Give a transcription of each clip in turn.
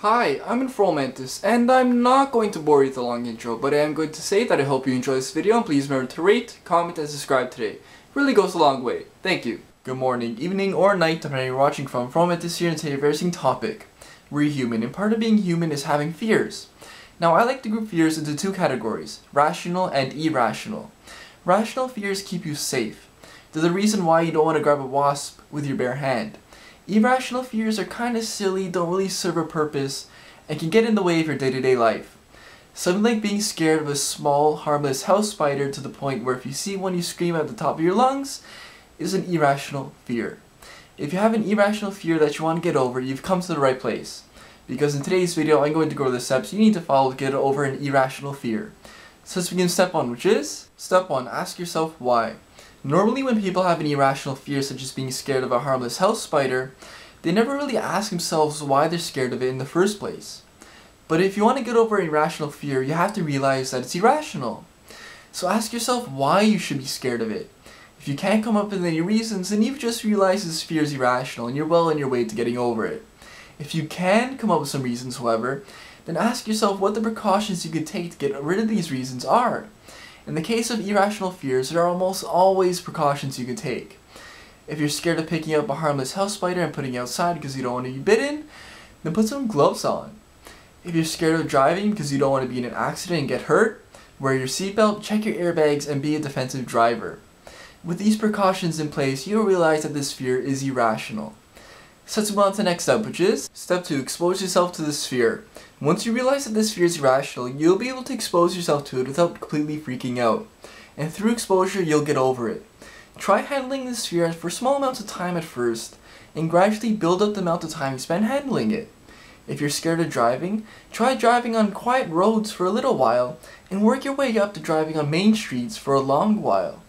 Hi, I'm InformalMantis, and I'm not going to bore you with a long intro, but I am going to say that I hope you enjoy this video, and please remember to rate, comment, and subscribe today. It really goes a long way. Thank you. Good morning, evening, or night, depending on where you're watching from. InformalMantis here, and today a very interesting topic. We're human, and part of being human is having fears. Now, I like to group fears into two categories, rational and irrational. Rational fears keep you safe. They're the reason why you don't want to grab a wasp with your bare hand. Irrational fears are kind of silly, don't really serve a purpose, and can get in the way of your day-to-day life. Something like being scared of a small, harmless house spider to the point where if you see one you scream at the top of your lungs is an irrational fear. If you have an irrational fear that you want to get over, you've come to the right place. Because in today's video, I'm going to go over the steps you need to follow to get over an irrational fear. So let's begin step 1, which is, step 1, ask yourself why. Normally when people have an irrational fear such as being scared of a harmless house spider, they never really ask themselves why they're scared of it in the first place. But if you want to get over an irrational fear, you have to realize that it's irrational. So ask yourself why you should be scared of it. If you can't come up with any reasons, then you've just realized this fear is irrational and you're well on your way to getting over it. If you can come up with some reasons, however, then ask yourself what the precautions you could take to get rid of these reasons are. In the case of irrational fears, there are almost always precautions you can take. If you're scared of picking up a harmless house spider and putting it outside because you don't want to be bitten, then put some gloves on. If you're scared of driving because you don't want to be in an accident and get hurt, wear your seatbelt, check your airbags, and be a defensive driver. With these precautions in place, you'll realize that this fear is irrational. So let's move on to the next step, which is step 2, expose yourself to this fear. Once you realize that this fear is irrational, you'll be able to expose yourself to it without completely freaking out. And through exposure, you'll get over it. Try handling this fear for small amounts of time at first, and gradually build up the amount of time you spend handling it. If you're scared of driving, try driving on quiet roads for a little while, and work your way up to driving on main streets for a long while.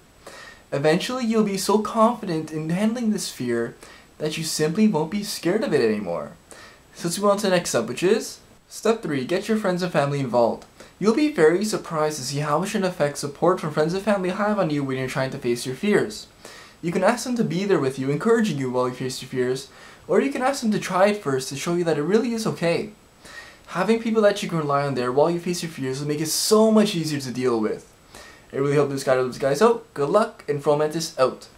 Eventually, you'll be so confident in handling this fear that you simply won't be scared of it anymore. So let's move on to the next step, which is step 3, get your friends and family involved. You'll be very surprised to see how much an effect support from friends and family have on you when you're trying to face your fears. You can ask them to be there with you, encouraging you while you face your fears, or you can ask them to try it first to show you that it really is okay. Having people that you can rely on there while you face your fears will make it so much easier to deal with. I really hope this guide helps you guys out. Good luck, InformalMantis out.